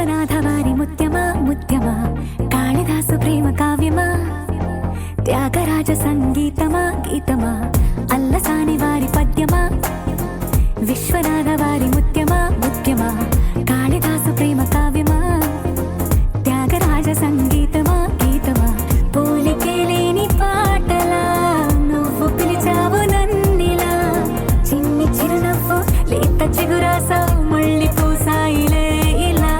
విశ్వనాథ వారి ముత్యమా ముత్యమా, కాళిదాసు ప్రేమ కావ్యమా, త్యాగరాజ సంగీతమా గీతమా, అల్లసాని వారి పద్యమా. విశ్వనాథ వారి ముత్యమా ముత్యమా, కాళిదాసు ప్రేమ కావ్యమా, త్యాగరాజ సంగీతమా గీతమా. పోలికే లేని పాటలా నువ్వు పిలిచావు నన్నిలా, చిన్ని చిరునవ్వు లేత చిగురాసా మళ్ళీ పూసాయిలే ఇలా.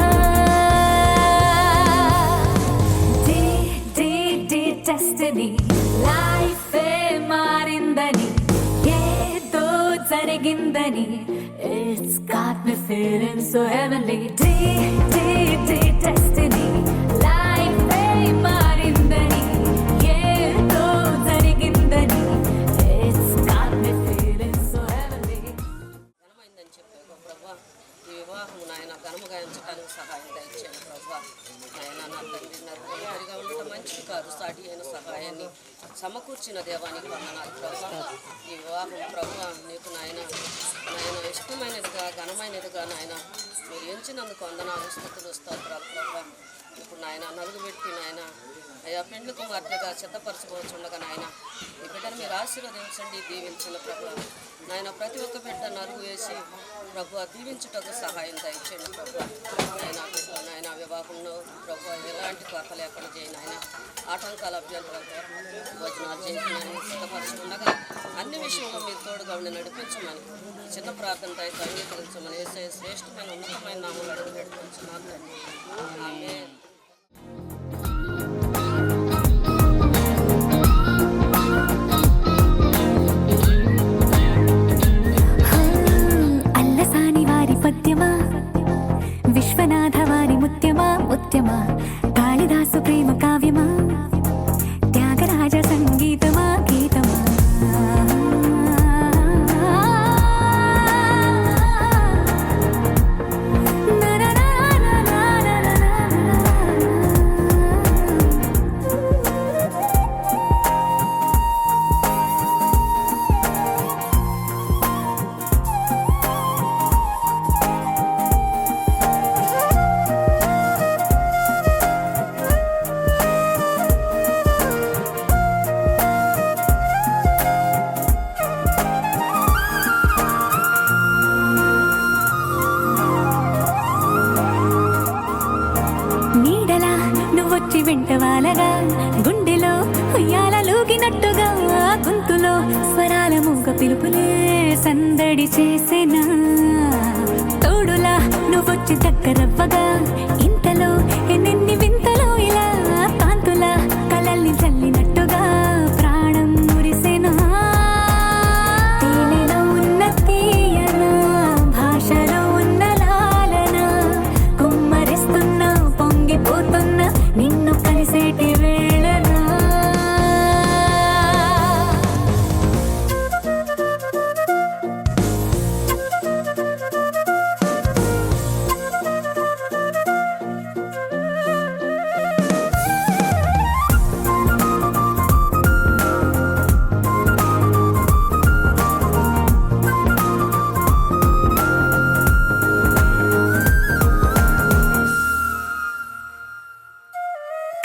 డెస్టినీ లైఫే మారిందని, ఏదో జరిగిందని, it's got me feeling so heavenly. Destiny లైఫే మారిందని, ఏదో జరిగిందని, it's got me feeling so heavenly. ఘనమైందని చెప్పావు ప్రభా. ఈ వివాహము నాయన ఘనముగా ఎంచడానికి సహాయం దయచేయండి ప్రభా. నాయన నా తండ్రి నరుగా ఉండటం మంచిది కాదు, సాటి అయిన సహాయాన్ని సమకూర్చిన దేవానికి వందనాలు ప్రభా. ఈ వివాహం ప్రభా నీకు నాయన ఇష్టమైనదిగా ఘనమైనదిగా నాయన మీరు ఎంచినందుకు వందనాలు స్థుతులు స్తోత్రాలు ప్రభా. ఇప్పుడు నాయన నలుగు పెట్టి నాయన అయ్యా పెండ్లి కుమార్తెగా సిద్ధపరచుకోవచ్చుండగా నాయన ఈ బిడ్డను మీరు ఆశీర్వదించండి, దీవించిన ప్రభా. నాయన ప్రతి ఒక్క బిడ్డ నలుగు వేసి ప్రభు దీవించుటకు సహాయం దయచేయండి ప్రభు. నాయన వివాహంలో ప్రభు ఎలాంటి కొరత లేకుండా చేయండి ఆయన, ఆటంకాల అభ్యంతరాలు భోజనాలు చేయించమని సిద్ధపరచుకుండగా అన్ని విషయంలో మీరు తోడుగా ఉండి నడిపించమని చిన్న ప్రార్థన అయితే అంగీకరించమని వేసే శ్రేష్టమైన ఉన్నతమైన నామంలో నడిపించున్నాను. ఆమేన్. పద్యమా, విశ్వనాథ వారి ముత్యమా ముత్యమా, కాళిదాసు ప్రేమ కావ్యమా, త్యాగరాజ సంగీతమా గీతమా. వెంటవాలగా గుండెలో ఉయ్యాలూగినట్టుగా గొంతులో స్వరాల మూగ పిలుపులే సందడి చేసేనా. తోడులా నువ్వొచ్చి దగ్గరవ్వగా ఇంతలో ఎన్నెన్ని వింతలో ఇలా కాంతులా కలల్ని చల్లినట్టుగా ప్రాణం మురిసేనా. తేనెలో ఉన్న తీయన భాషలో ఉన్న లాలన కుమ్మరిస్తున్నా పొంగిపోతున్నా నిన్ను కలిసేటి వేళనా.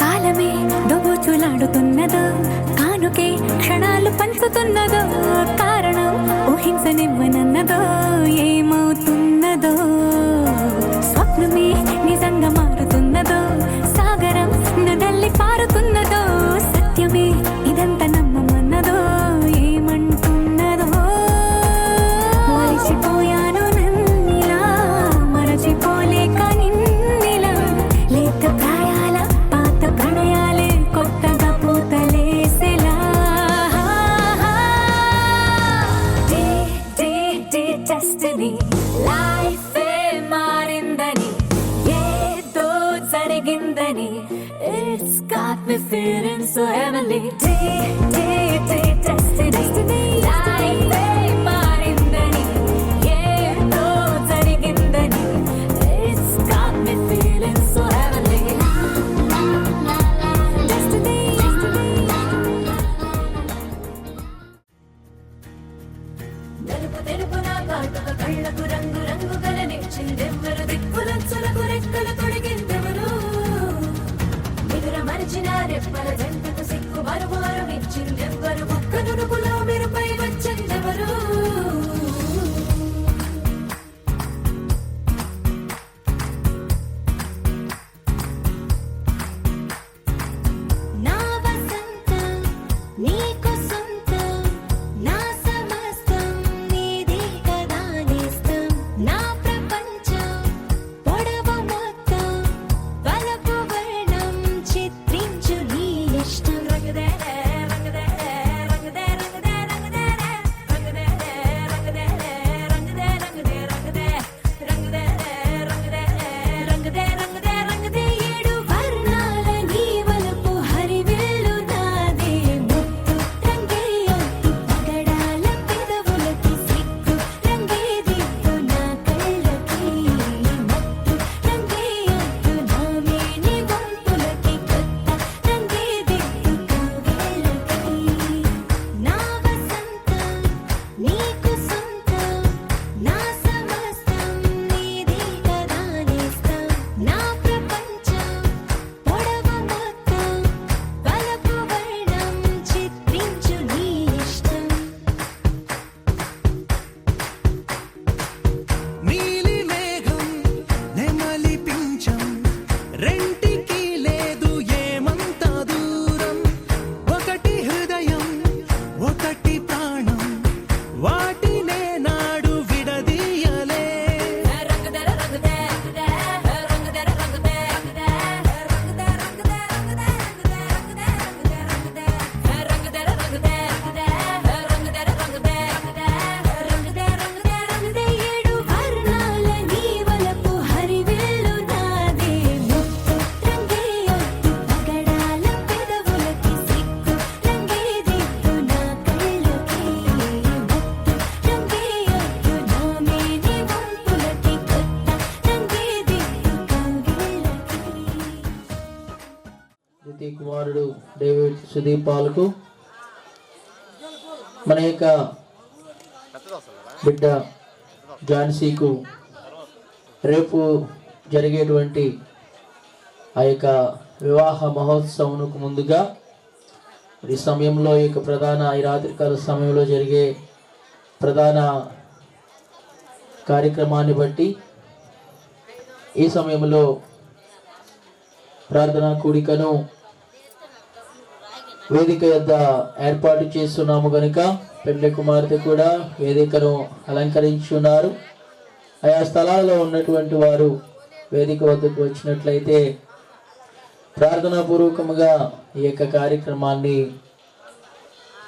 కాలమే దోబూచులాడుతున్నదో, కానుకే క్షణాలు పంచుతున్నదో, కారణం ఊహించనివ్వనన్నదో, ఏమవుతున్నదో, స్వప్నమే నిజంగా మారుతున్నదో, సాగరం నదల్లి పారుతున్నదో, సత్యమే ఇదంతా నమ్మమన్నదో, ఏమంటున్నదో. మరిచిపోయాను నన్నిలా, మరచిపోలేక నిన్నిలా, లేత ప్రాయాల పాత ప్రణయాలే కొత్తగా పూతలేసేలా. డెస్టినీ లైఫే మారిందని, ఏదో జరిగిందని, it's got me feeling so heavenly. Destiny లైఫే మారిందని, ఏదో జరిగిందని, it's got me feeling so heavenly. Destiny. నలుపు మనసుకు తెలుపు నా కాటుక కళ్ళకు రంగు రంగు గలనిచ్చిందెవ్వరు దిక్కులొచ్చులకు రెక్కలు తొడిగిందెవరు నిదుర మరిచిన రెప్పల జంటకు సిక్కు మరుమారు ఇచ్చిందెవ్వరు ఒక్క నునుపులో మెరుపై వచ్చిందెవరు నా వసంతం నీకు సొంతం నా సమస్తం నీదే కదా నేస్తం నా ప్రపంచం పొడవు మొత్తం వలపు వర్ణం చిత్రించు నీ ఇష్టం రంగుదే రంగుదే రంగుదే రంగుదే రంగుదే రంగుదే రంగుదే రంగుదే రంగుదే రంగుదే రంగుదే రంగుదే రంగుదే రంగుదే రంగుదే ఏడు వర్ణాల నీ వలపు హరివేలు నాదే ముత్తు రంగే ఒత్తు పగడాల పెదవులకి సిగ్గు రంగే దిద్దు నా కళ్ళకి మత్తు రంగే ఒత్తు నా మేని వంపులకి కొత్త రంగే దిద్దు కౌగిళ్ళకి నా వసంతం నీకు సొంతం నా సమస్తం నీదే కదా నేస్తం నా ప్రపంచం పొడవు మొత్తం వలపు వర్ణం చిత్రించు నీ ఇష్టం నీలి మేఘం నెమలి పించం రెంటికి లేదు ఏమంత దూరం ఒకటి హృదయం ఒకటి ప్రాణం వాటినే నాడు విడదీయలే రంగుదే రంగుదే రంగుదే రంగుదే రంగుదే రంగుదే రంగుదే రంగుదే రంగుదే రంగుదే రంగుదే ఏడు వర్ణాల నీ వలపు హరివేలు నాదే ముత్తు రంగే ఒత్తు పగడాల పెదవులకి సిగ్గు రంగే దిద్దు నా కళ్ళకి మత్తు రంగే ఒత్తు నా మేని వంపులకి కొత్త రంగే దిద్దు కౌగిళ్ళకి ద్వితీయ కుమారుడు డేవిడ్ సుదీప్ పాల్కు మన యొక్క బిడ్డ ఝాన్సీకు రేపు జరిగేటువంటి ఆ యొక్క వివాహ మహోత్సవంకు ముందుగా ఈ సమయంలో ఈ యొక్క ఈ రాత్రికాల సమయంలో జరిగే ప్రధాన కార్యక్రమాన్ని బట్టి ఈ సమయంలో ప్రార్థనా కూడికను వేదిక యొద్ద ఏర్పాటు చేస్తున్నాము గనుక పెళ్లి కుమార్తె కూడా వేదికను అలంకరించున్నారు. ఆయా స్థలాల్లో ఉన్నటువంటి వారు వేదిక వద్దకు వచ్చినట్లయితే ప్రార్థనా పూర్వకముగా ఈ యొక్క కార్యక్రమాన్ని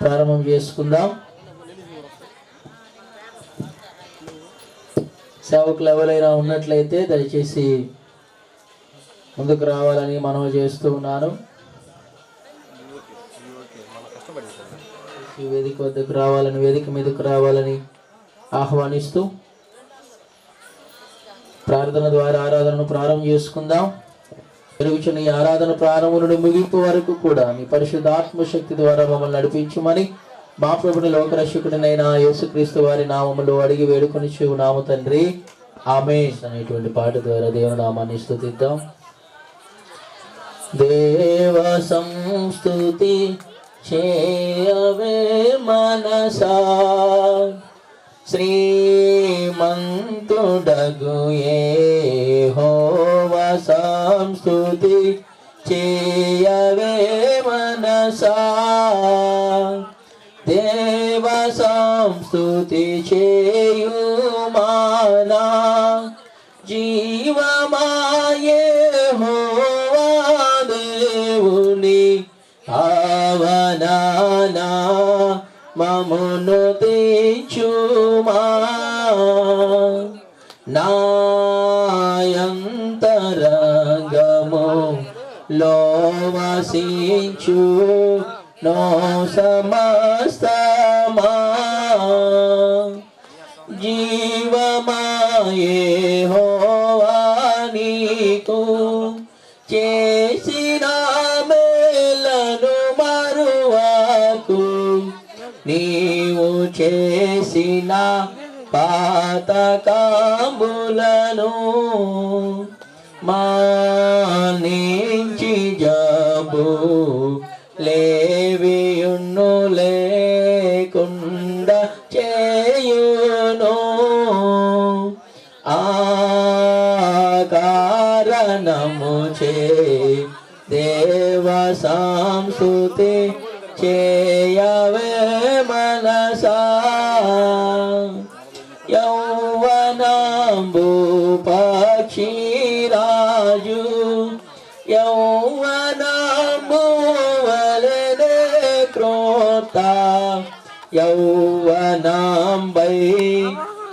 ప్రారంభం చేసుకుందాం. సేవకులు ఎవరైనా ఉన్నట్లయితే దయచేసి ముందుకు రావాలని మనవి చేస్తూ ఉన్నాను. ఈ వేదిక వద్దకు రావాలని, వేదిక మీదకు రావాలని ఆహ్వానిస్తూ ప్రార్థన ద్వారా ఆరాధనను ప్రారంభం చేసుకుందాం. జరుగుతున్న ఈ ఆరాధన ప్రారంభం నుండి ముగింపు వరకు కూడా మీ పరిశుద్ధాత్మ శక్తి ద్వారా మమ్మల్ని నడిపించమని మా ప్రభుని లోకరక్షకుడినైన యేసుక్రీస్తు వారి నామములో అడిగి వేడుకొని నాము తండ్రి, ఆమేన్ అనేటువంటి పాట ద్వారా దేవుని నామాన్ని స్తుతిద్దాం. దేవ సంస్తుతి చేయవే మనసా, శ్రీమంతుడగు యెహోవా సంస్తుతి చేయవే మనసా, దేవ సంస్తుతి చేయుమానా, జీవమాయే యెహోవా దేవుని ఆవనానా మమును తెచ్చుమా, నాయంతరంగము లోవసించు నో సమస్తమా, జీవమాయే యెహోవా నీకు చేసిన మేలను మరువకు, నీవు చే చేసిన పాతకాంబులను మానించి జబు లేవియున్ను లేకుండా చేయును. ఆ కారణము చే దేవ సంస్తుతి చేయవే మనసా. యౌవనంబు పక్షిరాజు యౌవనంబు వలెనే క్రోత యౌవనంబై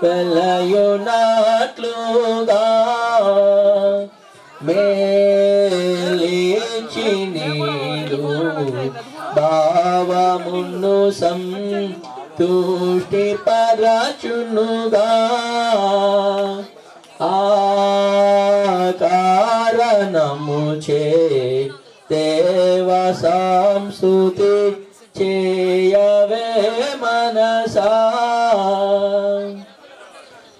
వెలయునట్లుగా మేలించి నీరు భావమును సంతుష్టి పరచునుగా. ఆ కారణము చే దేవ సంస్తుతి చేయవే మనసా.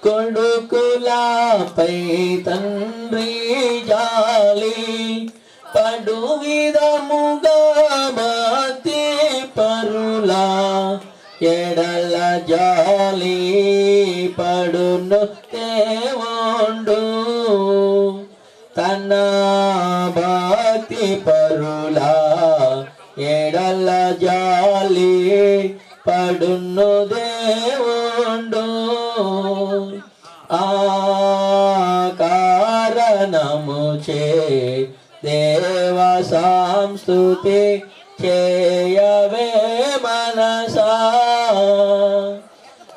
కొడుకులపై తండ్రి జాలి పడు విధముగా భక్తి పరులా ఎడల జాలి పడును దేవుండు. తన భక్తి పరులా ఎడల జాలి పడును దేవుండు. ఆ కారణము చే దేవ సంస్తుతి చేయవే మనసా.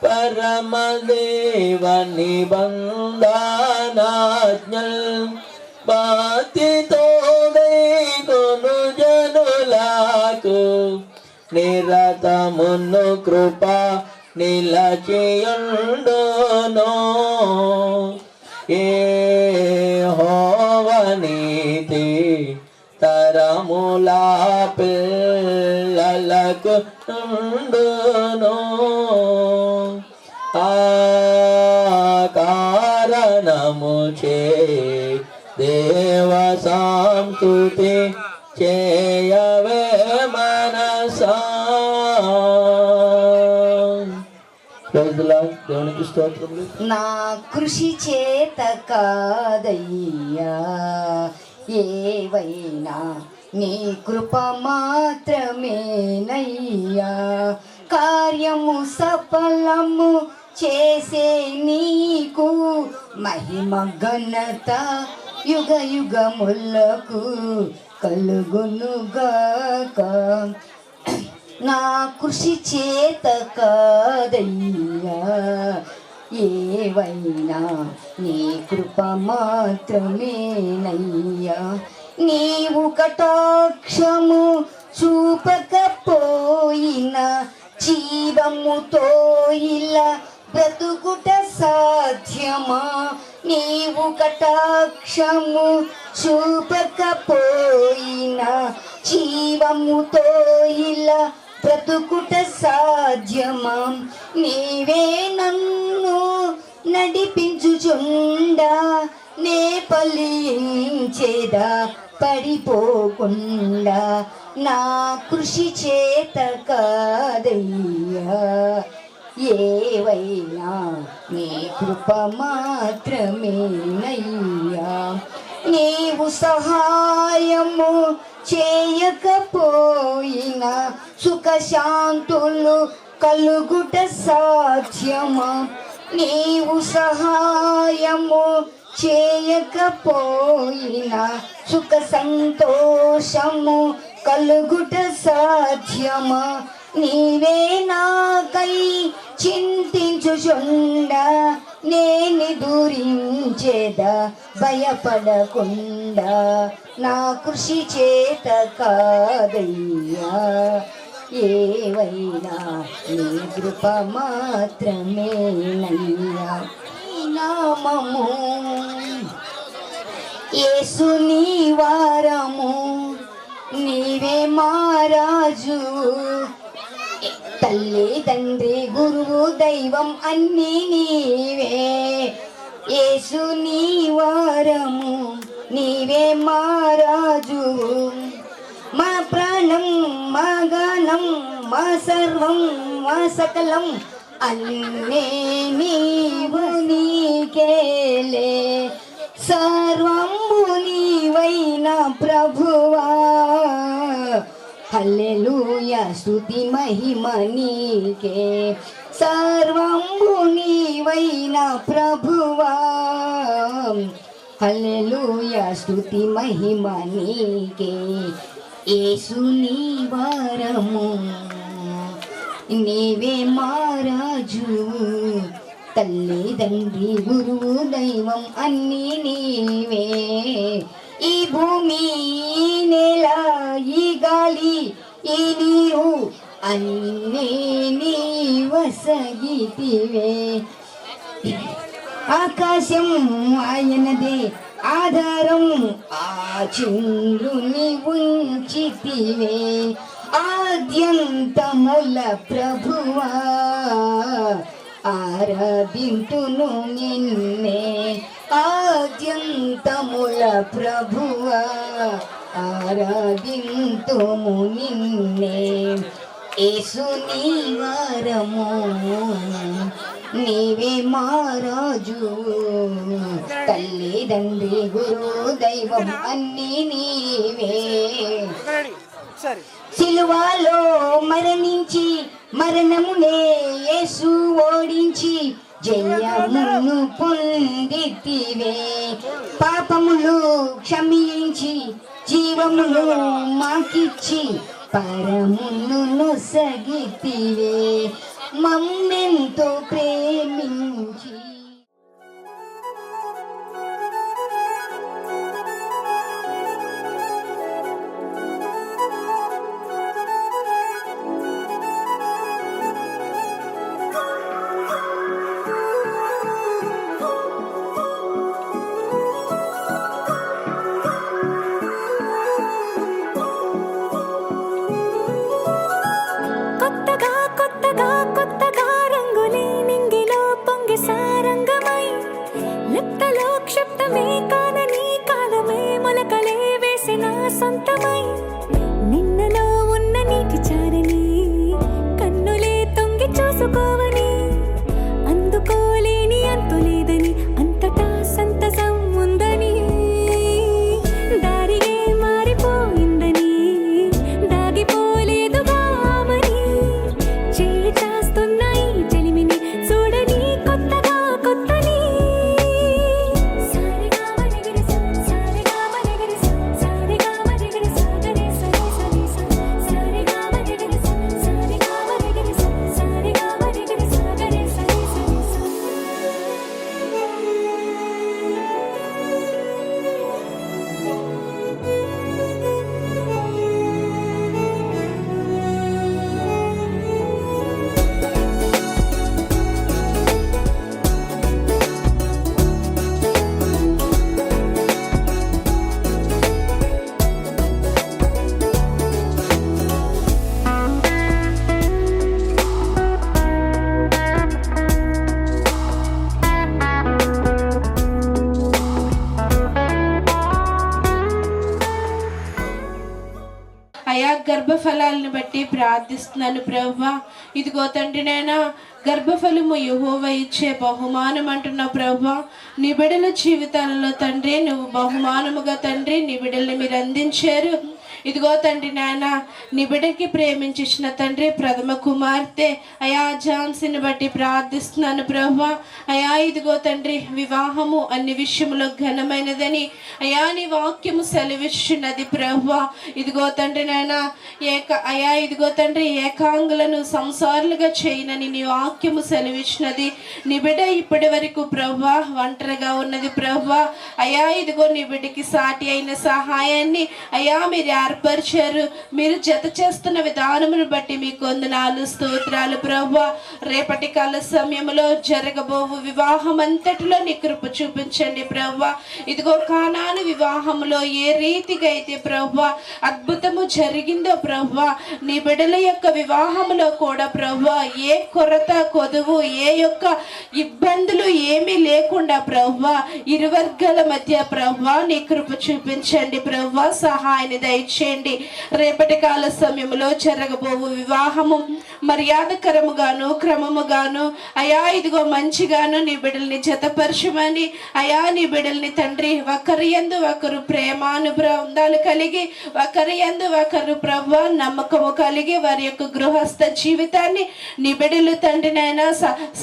పరమదేవ నిబంధనాజ్ఞల్ భక్తితో కొను జనులకు నిరతమును కృప నిలచియుండును. యెహోవానీతి తరముల పిల్లలకు ఉండును. ఆ కారణము చే దేవ సంస్తుతి చేయవే మనసా. దేవునికి స్తోత్రములు. నా కృషి చేత కాదయ్యా ఏవైనా నీ కృప మాత్రమేనయ్యా. కార్యము సఫలము చేసే నీకు మహిమ ఘనత యుగ యుగములకు కలుగునుగాక. నా కృషి చేత కాదయ్యా ఏవైనా నీ కృప మాత్రమేనయ్యా. నీవు కటాక్షము చూపకపోయినా జీవముతో ఇలా బ్రతుకుట సాధ్యమా. నీవు కటాక్షము చూపకపోయినా జీవముతో ఇలా బ్రతుకుట సాధ్యమా. నీవే నన్ను నడిపించుచుండా నే ఫలించేదా పడిపోకుండా. నా కృషి చేత కాదయ్యా ఏవైనా నీ కృప మాత్రమేనయ్యా. నీవు సహాయము చేయకపోయినా సుఖశాంతులు కలుగుట సాధ్యమా. నీవు సహాయము చేయకపోయినా సుఖ సంతోషము కలుగుట సాధ్యమా. నీవే నాకై చింతించుచుండా నేను దూరించేదా భయపడకుండా. నా కృషి చేత కాదయ్యా ఏవైనా నీ కృప మాత్రమేనయ్యా. నామము యేసు నీ వారము నీవే మారాజు తల్లి తండ్రి గురువు దైవం అన్నీ నీవే. యేసు నీ వారము, నీవే మా రాజు, మా ప్రాణం, మా గానం, మా సర్వం, మా సకలం అన్నే నీవు నీకేలే. సర్వము నీవైన ప్రభువా, హల్లెలూయా స్తుతి మహిమ నీకే. సర్వము నీవైన ప్రభువా, హల్లెలూయా స్తుతి మహిమ నీకే. యేసు నీ వారము, నీవే మారాజు, తల్లి తండ్రి గురువు దైవం అన్నీ నీవే. ఈ భూమి నేల ఈ గాలి ఈ నీరు అన్నీ నీ వసగితివే. ఆకాశం ఆయనదే ఆధారం, ఆ చంద్రుని ఉంచితివే. ఆద్యంతముల ప్రభువా, ఆరాధింతును నిన్నే. ఆద్యంతముల ప్రభువా, ఆరాధింతుము నిన్నే. యేసు నీ వారము, నీవే మారాజు, తల్లి తండ్రి గురు దైవం అన్నీ నీవే. సిలువలో మరణించి మరణమునే యేసు ఓడించి జయమును పొందితివే. పాపములు క్షమించి జీవమును మాకిచ్చి పరమును నొసగితివే. మమ్మెంతో ప్రేమించి సొంతమై నిన్నలో ఉన్న నీటి చారని కన్నులే తొంగి చూసుకోవని, అందుకోలేని అంతు లేదని అంతటా సంతసం ఉందని, దారిగే మారిపోయిందని దాగిపోలేదుగా ఆమని, చేయి చాస్తున్నాయి చెలిమిని చూడని కొత్తగా కొత్తని. అయా గర్భఫలాలను బట్టి ప్రార్థిస్తున్నాను ప్రభువా. ఇదిగో తండ్రి నాయనా, గర్భఫలము యెహోవా ఇచ్చే బహుమానం అంటున్న ప్రభువా. నీ బిడ్డల జీవితాలలో తండ్రి నువ్వు బహుమానముగా తండ్రి నీ బిడ్డల్ని మీరు అందించారు. ఇదిగో తండ్రి నాయన, నీ బిడ్డకి ప్రేమించిన తండ్రి ప్రథమ కుమార్తె అయా ఝాన్సీని బట్టి ప్రార్థిస్తున్నాను ప్రభువా. అయా ఇదిగో తండ్రి వివాహము అన్ని విషయములో ఘనమైనదని అయా నీ వాక్యము సెలవిస్తున్నది ప్రభువా. ఇదిగో తండ్రి నాయన అయా ఇదిగో తండ్రి ఏకాంగులను సంసారులుగా చేయనని నీ వాక్యము సెలవిచ్చినది. నీ బిడ్డ ఇప్పటి వరకు ప్రభువా ఒంటరిగా ఉన్నది ప్రభువా. అయా ఇదిగో నీ బిడ్డకి సాటి అయిన సహాయాన్ని అయా మీరు ఏర్పరిచారు. మీరు జత చేస్తున్న విధానమును బట్టి మీకు వందనాలు, స్తోత్రాలు ప్రభువా. రేపటి కాల సమయంలో జరగబోవు వివాహం అంతటిలో నీ కృప చూపించండి ప్రభువా. ఇదిగో కానాను వివాహంలో ఏ రీతిగా అయితే ప్రభువా అద్భుతము జరిగిందో ప్రభువా, నీ బిడ్డల యొక్క వివాహంలో కూడా ప్రభువా ఏ కొరత కొదువు ఏ యొక్క ఇబ్బందులు ఏమీ లేకుండా ప్రభువా ఇరు వర్గాల మధ్య ప్రభువా నీ కృప చూపించండి ప్రభువా. సహాయాన్ని దయచేయండి. రేపటి కాల సమయంలో జరగబోవు వివాహము మర్యాదకరముగాను క్రమముగాను అయా ఇదిగో మంచిగాను నీ బిడ్డల్ని జతపరచమని అయా నీ బిడ్డల్ని తండ్రి ఒకరి యందు ఒకరు ప్రేమానుబంధాలు కలిగి ఒకరి యందు ఒకరు ప్రభువా నమ్మకము కలిగి వారి యొక్క గృహస్థ జీవితాన్ని నీ బిడ్డలు తండ్రి నైనా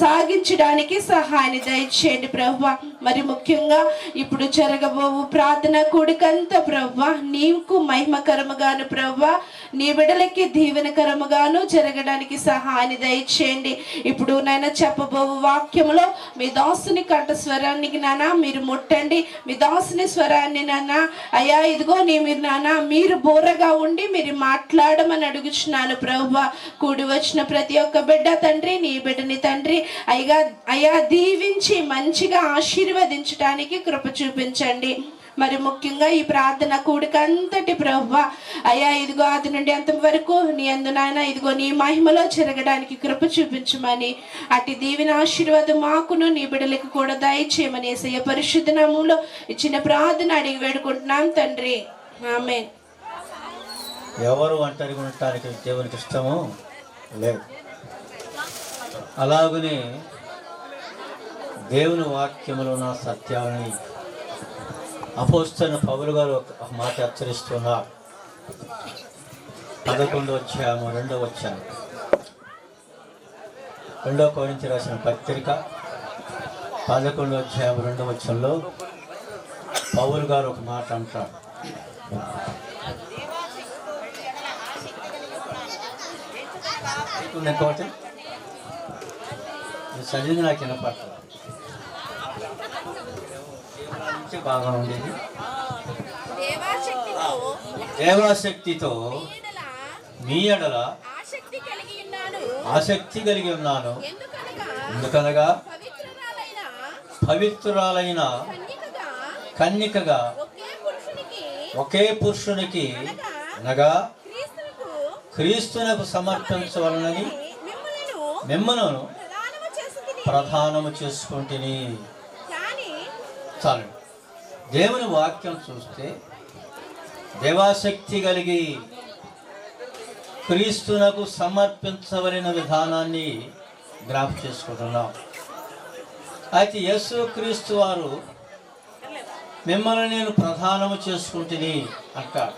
సాగించడానికి సహాయాన్ని దయచేయండి ప్రభువా. మరి ముఖ్యంగా ఇప్పుడు జరగబోవు ప్రార్థన కూడికంతా ప్రభువా నీకు మహిమకరముగాను ప్రభువా నీ బిడ్డలకి దీవెనకరముగాను జరగడానికి సహాయాన్ని దయచేయండి. ఇప్పుడు నాయన చెప్పబోవు వాక్యములో మీ దాసుని కంఠ స్వరానికి నానా మీరు ముట్టండి. మీ దాసుని స్వరాన్ని నానా అయ్యా ఇదిగో మీరు నానా మీరు బోరగా ఉండి మీరు మాట్లాడమని అడుగుచున్నాను ప్రభువా. కూడి వచ్చిన ప్రతి ఒక్క బిడ్డ తండ్రి నీ బిడ్డని తండ్రి అయ్యా దీవించి మంచిగా ఆశీర్వదించడానికి కృప చూపించండి. మరి ముఖ్యంగా ఈ ప్రార్థన కూడికంతటి ప్రభువా అయ్యా ఇదిగో అది నుండి అంతవరకు నీ అందు నాయన ఇదిగో నీ మహిమలో జరగడానికి కృప చూపించమని అటు దీవెన ఆశీర్వాదం మాకును నీ బిడ్డలకు కూడా దయచేయమని యేసయ్య పరిశుద్ధ నామములో ఇచ్చిన ప్రార్థన అడిగి వేడుకుంటున్నాం తండ్రి, ఆమేన్. ఎవరు ఒంటరిగా ఉండటానికి దేవునికి ఇష్టము లేదు. అలాగనే దేవుని వాక్యములో ఉన్న సత్యాలని అపోస్తలుడైన పౌలు గారు ఒక మాట హెచ్చరిస్తున్నారు. 11వ అధ్యాయము 2వ వచనం, 2 కొరింథీయులకు రాసిన పత్రిక 11వ అధ్యాయం 2వ వచనంలో పౌలు గారు ఒక మాట అంటారు. చదివింది నాకు వినపట్ల బాగా ఉండేది. దేవాశక్తితో మీ ఎడల ఆసక్తి కలిగి ఉన్నాను. ఎందుకనగా పవిత్రురాలైన కన్యకగా ఒకే పురుషునికి అనగా క్రీస్తునకు సమర్పించవలనని మిమ్మల్ని ప్రధానము చేసుకుంటుని. చాలు. దేవుని వాక్యం చూస్తే దేవాశక్తి కలిగి క్రీస్తునకు సమర్పించవలసిన విధానాన్ని జ్ఞాపకం చేసుకుంటున్నాం. అయితే యేసు క్రీస్తు వారు మిమ్మల్ని నేను ప్రధానము చేసుకుంటుని అంటారు.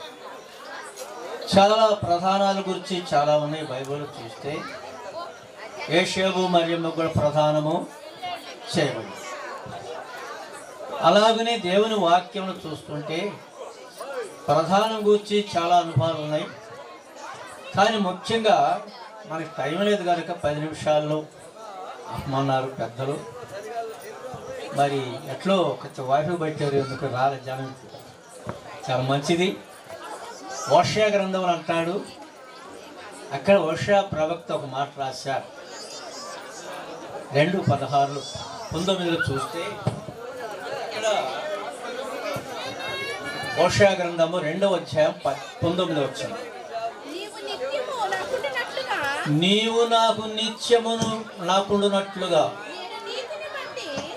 చాలా ప్రధానాల గురించి చాలా ఉన్నాయి. బైబిల్ చూస్తే యేషేబు మరియమ్మ కూడా ప్రధానము చేయబడింది. అలాగనే దేవుని వాక్యమును చూస్తుంటే ప్రధానం గురించి చాలా అనుభవాలు ఉన్నాయి. కానీ ముఖ్యంగా మనకి టైం లేదు కనుక 10 నిమిషాల్లో అమ్మన్నారు పెద్దలు. మరి ఎట్లో కొంచెం వైఫై పెట్టారు, ఎందుకు రాలేదు జనం. చాలా మంచిది. ఓషియా గ్రంథం అంటాడు, అక్కడ ఓషియా ప్రవక్త ఒక మాట రాశారు. 2:16-19 చూస్తే ఇక్కడ ఓషియా గ్రంథము 2వ అధ్యాయం 19 వచనం, నీవు నాకు నిత్యమును నాకుండునట్లుగా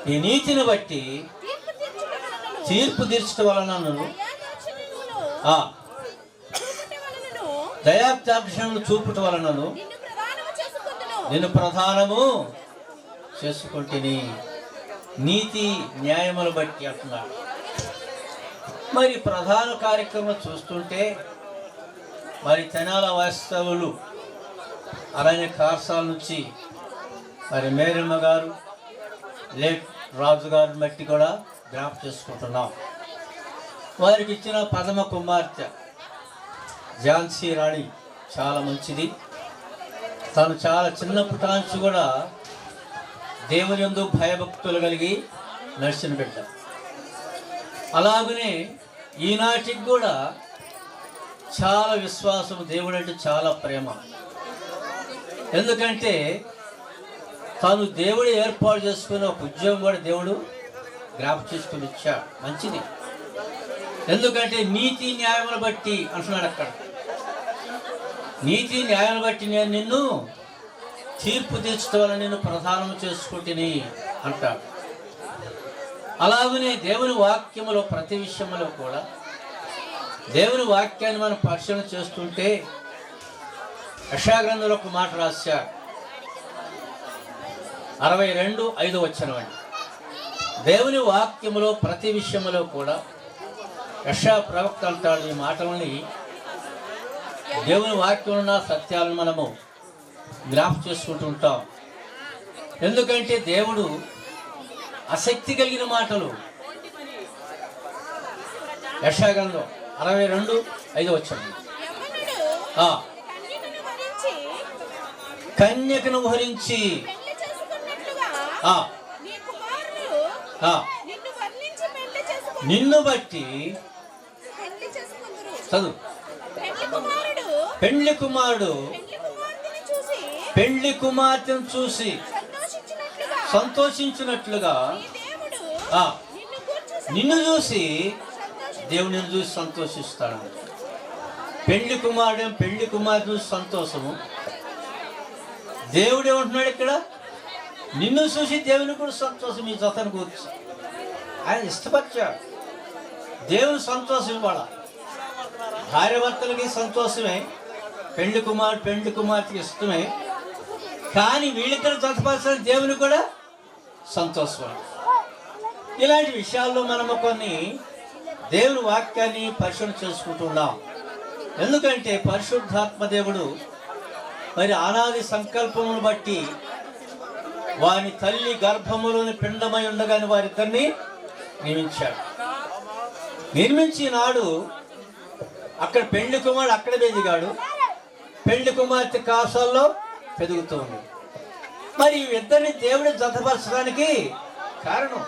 నీ నీతిని బట్టి తీర్పు తీర్చడం వలనను దయాక్షణలు చూపుట వలనను నేను ప్రధానము చేసుకుంటుని. నీతి న్యాయములు బట్టి అంటున్నాడు. మరి ప్రధాన కార్యక్రమం చూస్తుంటే మరి తెనాల వాస్తవులు అలానే కార్సాల నుంచి మరి మేరమ్మ గారు లేట్ రాజు గారిని బట్టి కూడా జ్ఞాపకం చేసుకుంటున్నాం. వారికి ఇచ్చిన 10వ కుమార్తె ఝాన్సీ రాణి చాలా మంచిది. తను చాలా చిన్నప్పటి నుంచి కూడా దేవుని యందు భయభక్తులు కలిగి నడిచిన బిడ్డ. అలాగనే ఈనాటికి కూడా చాలా విశ్వాసం, దేవుడు అంటే చాలా ప్రేమ. ఎందుకంటే తాను దేవుడు ఏర్పాటు చేసుకున్న ఒక ఉద్యోగం కూడా దేవుడు జ్ఞాపకం చేసుకుని ఇచ్చాడు. మంచిది. ఎందుకంటే నీతి న్యాయములు బట్టి అంటున్నాడు అక్కడ. నీతి న్యాయాన్ని బట్టి నేను నిన్ను తీర్పు తీర్చుకోవాలని నిన్ను ప్రధానం చేసుకుంటుని అంటాడు. అలాగనే దేవుని వాక్యములో ప్రతి విషయంలో కూడా దేవుని వాక్యాన్ని మనం పరిశీలన చేస్తుంటే యెషయా గ్రంథంలో ఒక మాట రాశాడు. 62:5 అండి. దేవుని వాక్యములో ప్రతి విషయంలో కూడా యెషయా ప్రవక్త అంటాడు ఈ మాటలని. దేవుని వాక్యం ఉన్న సత్యాలను మనము జ్ఞాపకం చేసుకుంటూ ఉంటాం. ఎందుకంటే దేవుడు ఆసక్తి కలిగిన మాటలు యెషయా గ్రంథం 62:5 కన్యకను వరించి నిన్ను బట్టి చదువు. పెండ్లి కుమారుడు పెండ్లి కుమార్తెను చూసి సంతోషించినట్లుగా నిన్ను చూసి దేవుడు నిన్ను చూసి సంతోషిస్తాడు. పెండ్లి కుమారుడు పెండ్లి కుమార్తె చూసి సంతోషము. దేవుడు ఏమంటున్నాడు ఇక్కడ? నిన్ను చూసి దేవుని కూడా సంతోషం. ఈ జతను కూర్చు ఆయన ఇష్టపరిచాడు. దేవుని సంతోషం ఇవ్వాల. భార్యభర్తలకి సంతోషమే, పెండ్లి కుమార్తెకి ఇష్టమే. కానీ వీళ్ళిద్దరు జతపరచిన దేవుని కూడా సంతోషం. ఇలాంటి విషయాల్లో మనము కొన్ని దేవుని వాక్యాన్ని పరిశీలన చేసుకుంటున్నాం. ఎందుకంటే పరిశుద్ధాత్మ దేవుడు మరి అనాది సంకల్పమును బట్టి వారి తల్లి గర్భములోని పిండమై ఉండగానే వారిద్దరిని నియమించాడు. నిర్మించి నాడు అక్కడ పెండ్లి కుమారుడు అక్కడ ఎదిగాడు, పెండ్లి కుమార్తె కాసాల్లో పెరుగుతూ ఉంది. మరి ఇద్దరిని దేవుడు జతపరచడానికి కారణం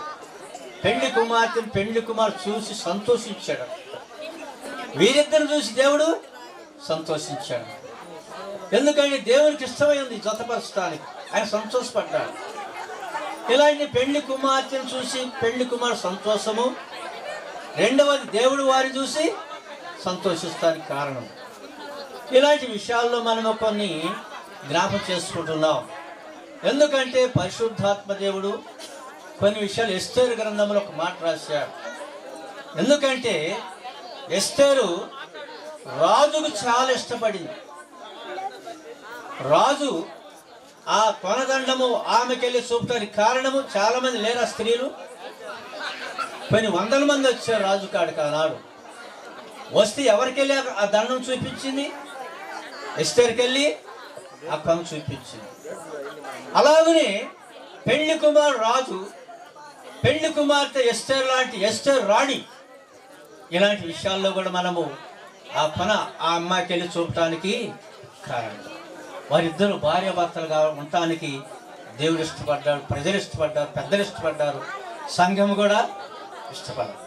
పెండ్లి కుమార్తెను పెండ్లి కుమారుడు చూసి సంతోషించాడు. వీరిద్దరిని చూసి దేవుడు సంతోషించాడు. ఎందుకంటే దేవునికి ఇష్టమైంది జతపరచడానికి, ఆయన సంతోషపడ్డాడు. ఇలాంటి పెళ్లి కుమార్తెను చూసి పెళ్లి కుమారుడు సంతోషము. రెండవది దేవుడు వారిని చూసి సంతోషిస్తానికి కారణం. ఇలాంటి విషయాల్లో మనము కొన్ని జ్ఞాపకం చేసుకుంటున్నాం. ఎందుకంటే పరిశుద్ధాత్మ దేవుడు కొన్ని విషయాలు ఎస్తేరు గ్రంథంలో ఒక మాట రాశాడు. ఎందుకంటే ఎస్తేరు రాజుకు చాలా ఇష్టపడింది. రాజు ఆ కొనదండము ఆమెకెళ్ళి చూపుతానికి కారణము చాలా మంది లేరా స్త్రీలు, కొన్ని 100 మంది వచ్చారు రాజు కాడికి ఆనాడు. వస్తే ఎవరికెళ్ళి ఆ దండం చూపించింది? ఎస్తేరుకెళ్ళి ఆ కొన చూపించింది. అలాగనే పెళ్లి కుమారుడు రాజు, పెళ్లి కుమార్తె ఎస్తేరు లాంటి ఎస్తేరు రాణి. ఇలాంటి విషయాల్లో కూడా మనము ఆ కొన ఆ అమ్మాయికి వెళ్ళి చూపటానికి కారణం. వారిద్దరూ భార్యాభర్తలుగా ఉండటానికి దేవుడు ఇష్టపడ్డాడు, ప్రజలు ఇష్టపడ్డారు, పెద్దలు ఇష్టపడ్డారు, సంఘం కూడా ఇష్టపడ్డారు.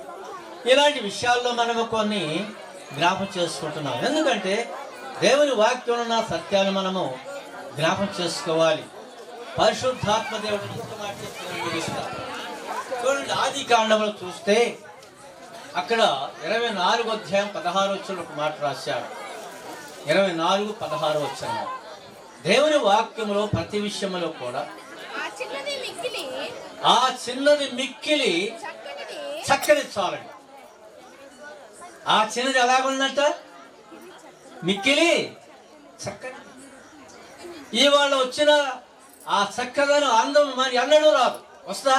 ఇలాంటి విషయాల్లో మనము కొన్ని జ్ఞాపకం చేసుకుంటున్నాం. ఎందుకంటే దేవుని వాక్యంలో ఉన్న సత్యాన్ని మనము జ్ఞాపకం చేసుకోవాలి. పరిశుద్ధాత్మ దేవుడు చూడండి, ఆది కాండంలో చూస్తే అక్కడ 24:16 ఒక మాట రాశాడు. 24:16 దేవుని వాక్యంలో ప్రతి విషయంలో కూడా ఆ చిన్నది మిక్కిలి చక్కని చాలండి. ఆ చిన్నది ఎలాగుందంట? మిక్కిలి చక్కని. ఇవాళ వచ్చిన ఆ చక్కదనం అందం మరి ఎన్నడూ రాదు. వస్తా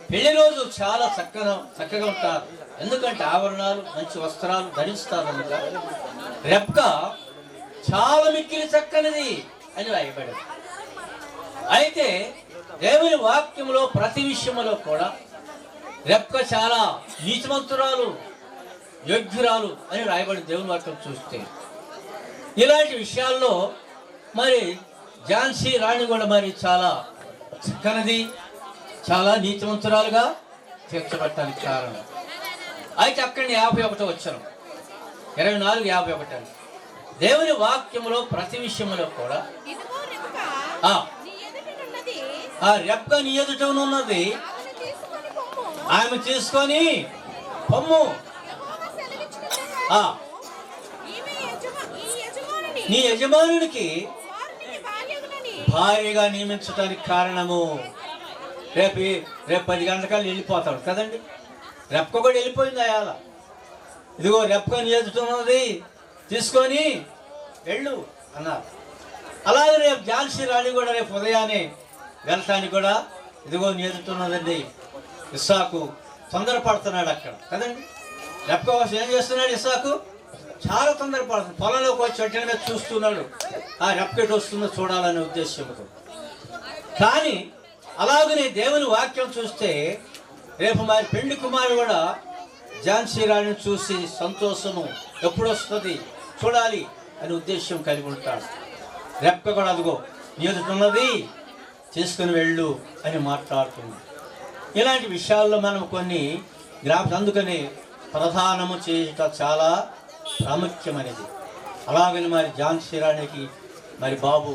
పెళ్లి రోజు చాలా చక్కగా ఉంటారు. ఎందుకంటే ఆభరణాలు మంచి వస్త్రాలు ధరిస్తారు. కనుక రెప్క చాలా మిక్కిలి చక్కనిది అని రాయబడింది. అయితే దేవుని వాక్యంలో ప్రతి విషయంలో కూడా రెప్క చాలా నీతిమంతురాలు, యోగ్యురాలు అని రాయబడింది దేవుని వాక్యం చూస్తే. ఇలాంటి విషయాల్లో మరి ఝాన్సీ రాణి కూడా మరి చాలా చక్కనిది, చాలా నీతిమంతురాలుగా తీర్చబట్టడానికి కారణం. అయితే అక్కడిని 51 వచ్చాను. 24:51 దేవుని వాక్యములో ప్రతి విషయంలో కూడా ఇదిగో రెక్క ఆ నీ ఎదుటనున్నది, ఆ రెక్క నీ ఎదుటనున్నది, ఆమెను తీసుకొని పొమ్ము. ఆమె తీసుకొని పొమ్ము. యెహోవా సెలవిచ్చిన ఆ ఈ యజమానుని నీ యజమానునికి వారిని భార్యగునని భార్యగా నియమించడానికి కారణము రేపు 10 గంటలకల్లా వెళ్ళిపోతాడు కదండి. రెప్ప కూడా వెళ్ళిపోయింది అయాల. ఇదిగో రెప్ప నీ ఎదుటనున్నది, తీసుకొని వెళ్ళు అన్నారు. అలాగే రేపు ఝాన్సీ రాణి కూడా రేపు ఉదయాన్నే వెళ్ళటానికి కూడా ఇదిగో నీ ఎదుటనున్నదండి. ఇస్సాకు తొందరపడుతున్నాడు అక్కడ కదండి. రెప్ప కోసం ఏం చేస్తున్నాడు ఇస్సాకు? చాలా తొందరపడుతున్నాడు. పొలంలోకి వచ్చి చెట్ల మీద చూస్తున్నాడు, ఆ రెప్పకెట్ వస్తుందో చూడాలనే ఉద్దేశంతో. కానీ అలాగనే దేవుని వాక్యం చూస్తే రేపు మరి పెండి కుమారుడు కూడా ఝాన్సీ రాణిని చూసి సంతోషము ఎప్పుడు వస్తుంది చూడాలి అనే ఉద్దేశం కలిగి ఉంటాడు. రెప్ప కూడా అదిగో నీ ఎదుటనున్నది, తీసుకుని వెళ్ళు అని మాట్లాడుతుంది. ఇలాంటి విషయాల్లో మనం కొన్ని అందుకని ప్రధానము చేయట చాలా ప్రాముఖ్యమైనది. అలాగని మరి ఝాన్సీ రాణికి మరి బాబు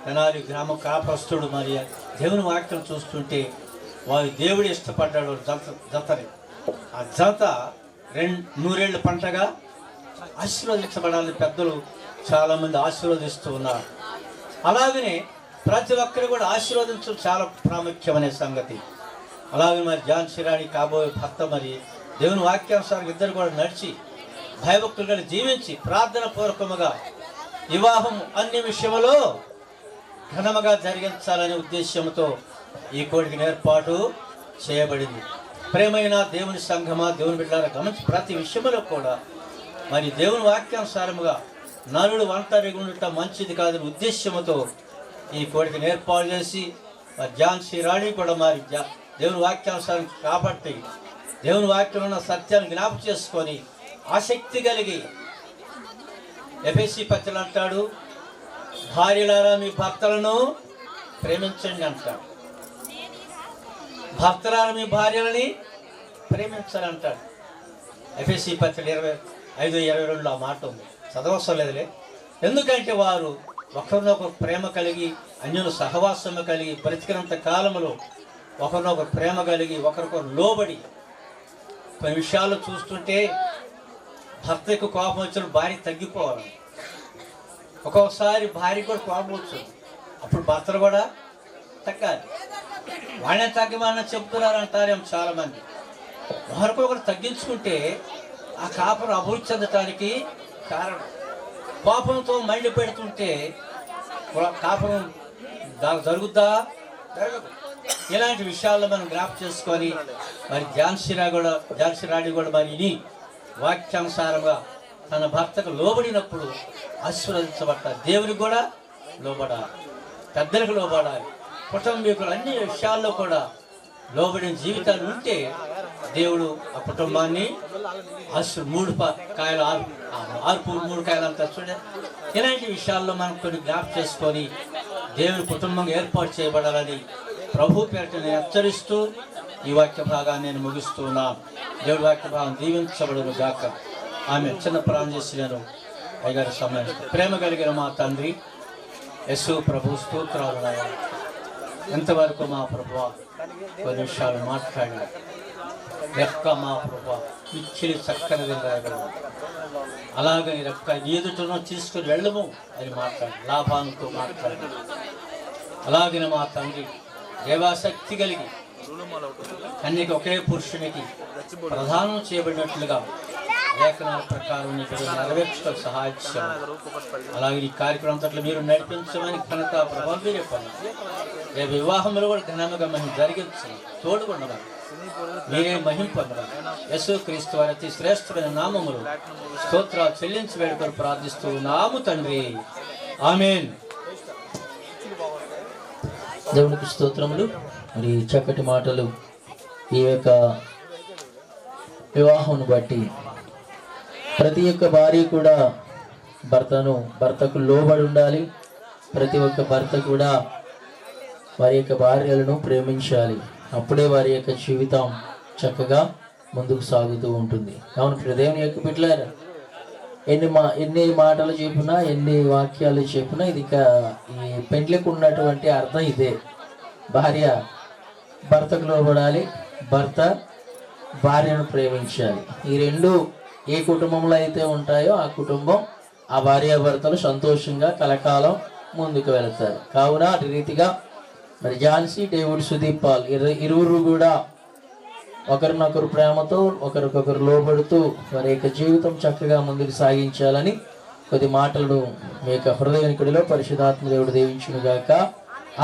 తెనాలి గ్రామ కాపస్తుడు మరి దేవుని వాక్యం చూస్తుంటే వారి దేవుడు ఇష్టపడ్డాడు జతని. ఆ జత 100 ఏళ్ళ పంటగా ఆశీర్వదించబడాలని పెద్దలు చాలామంది ఆశీర్వదిస్తూ ఉన్నారు. అలాగనే ప్రతి ఒక్కరు కూడా ఆశీర్వదించడం చాలా ప్రాముఖ్యమనే సంగతి. అలాగే మరి ఝాన్సీ రాణి కాబోయే భర్త మరి దేవుని వాక్యానుసారం ఇద్దరు కూడా నడిచి భయభక్తులుగా జీవించి ప్రార్థన పూర్వకముగా వివాహం అన్ని విషయంలో ఘనముగా జరిగించాలనే ఉద్దేశంతో ఈ కోడికి ఏర్పాటు చేయబడింది. ప్రేమైన దేవుని సంఘమా, దేవుని బిడ్డలారా, గమనించి ప్రతి విషయంలో కూడా మరి దేవుని వాక్యానుసారముగా నరుడు ఒంటరిగా ఉండటం మంచిది కాదని ఉద్దేశంతో ఈ కోడికి ఏర్పాటు చేసి మరి ఝాన్సీ రాణి కూడా మరి దేవుని వాక్యానుసారం కాబట్టి దేవుని వాక్యంలో ఉన్న సత్యాన్ని జ్ఞాపకం చేసుకొని ఆసక్తి కలిగి ఎఫెసీ పత్రికలో అంటాడు, భార్యలారా మీ భర్తలను ప్రేమించండి అంటాడు. భర్తలారా మీ భార్యలని ప్రేమించాలి అంటాడు. ఎఫెసీ పత్రిక 25:22 ఆ మాట ఉంది, చదవసం లేదులే. ఎందుకంటే వారు ఒకరినొకరు ప్రేమ కలిగి అన్యుల సహవాసము కలిగి బ్రతికినంత కాలంలో ఒకరినొకరు ప్రేమ కలిగి ఒకరికొకరు లోబడి కొన్ని విషయాలు చూస్తుంటే భర్తకు కోపం వచ్చిన భార్య తగ్గిపోవాలి. ఒక్కొక్కసారి భార్య కూడా కోపం వచ్చింది, అప్పుడు భర్తలు కూడా తగ్గాలి. వాళ్ళే తగ్గమని చెప్తున్నారు అంటారేమో చాలామంది. ఒకరికొకరు తగ్గించుకుంటే ఆ కాపురం అభివృద్ధి చెందటానికి కారణం. కోపంతో మండి పెడుతుంటే కాపురం జరుగుద్దా? జరగదు. ఇలాంటి విషయాల్లో మనం జ్ఞాపకం చేసుకొని మరి ఝాన్సీ రాణి కూడా మరి ఇని వాక్యానుసారంగా తన భర్తకు లోబడినప్పుడు ఆశీర్వదించబడతారు. దేవునికి కూడా లోబడాలి, పెద్దలకు లోబడాలి, కుటుంబీకులు అన్ని విషయాల్లో కూడా లోబడిన జీవితాలు ఉంటే దేవుడు ఆ కుటుంబాన్ని 3 కాయలు 3 కాయలు అంతా చూడండి. ఇలాంటి విషయాల్లో మనం కొన్ని జ్ఞాపకం చేసుకొని దేవుని కుటుంబం ఏర్పాటు చేయబడాలని ప్రభు పేరిట నేను హెచ్చరిస్తూ ఈ వాక్య భాగాన్ని నేను ముగిస్తూ ఉన్నాను. దేవుడి వాక్య భాగం దీవించబడును గాక. ఆమె చిన్న ప్రాణం చేసి నేను అయ్యగారి సమయం. ప్రేమ కలిగిన మా తండ్రి యేసు ప్రభు స్తోత్రాలు నాయన. ఎంతవరకు మా ప్రభువా కొన్ని విషయాలు మాట్లాడి రెక్క మా ప్రభువా ఇచ్చిని చక్కనిది రాయగలము. అలాగే రెక్క ఎదుటను తీసుకుని వెళ్ళము అని మాట్లాడి లాభాలతో మాట్లాడి అలాగే మా తండ్రి దేవాశక్తి కలిగి కన్యకి ఒకే పురుషునికి ప్రధానం చేయబడినట్లుగా లేఖనాల ప్రకారం నీకు నెరవేర్చడం సహాయం చేయాలి. అలాగే ఈ కార్యక్రమం అంతట్లో మీరు నడిపించమని ఘనత ప్రభావం మీరే పొందాలి. రేపు వివాహంలో కూడా ఘనంగా మహిమ జరిగించండి, తోడుకుండమని మీరే మహిమ పొందమని యేసు క్రీస్తు వారి అతి శ్రేష్టమైన నామములు స్తోత్రాలు చెల్లించి వేడుకొని ప్రార్థిస్తూ నాము తండ్రి, ఆమేన్. దేవునికి స్తోత్రములు. మరి చక్కటి మాటలు ఈ యొక్క వివాహమును బట్టి ప్రతి ఒక్క భార్య కూడా భర్తకు లోబడి ఉండాలి. ప్రతి ఒక్క భర్త కూడా వారి యొక్క భార్యలను ప్రేమించాలి. అప్పుడే వారి యొక్క జీవితం చక్కగా ముందుకు సాగుతూ ఉంటుంది. అవును, దేవుని యొక్క బిడ్డలారా, ఎన్ని మాటలు చెప్పినా, ఎన్ని వాక్యాలు చెప్పినా, ఇది ఇక ఈ పెండ్లికి ఉన్నటువంటి అర్థం ఇదే. భార్య భర్తకు లోబడాలి, భర్త భార్యను ప్రేమించాలి. ఈ రెండు ఏ కుటుంబంలో అయితే ఉంటాయో ఆ కుటుంబం, ఆ భార్యాభర్తలు సంతోషంగా కలకాలం ముందుకు వెళతారు. కావున అటు రీతిగా మరి ఝాన్సీ, డేవిడ్, సుదీప్ పాల్ ఇరువురు కూడా ఒకరినొకరు ప్రేమతో ఒకరికొకరు లోబడుతూ వారి యొక్క జీవితం చక్కగా ముందుకు సాగించాలని కొద్ది మాటలను మీ యొక్క హృదయనికుడిలో పరిశుద్ధాత్మ దేవుడు దీవించునుగాక.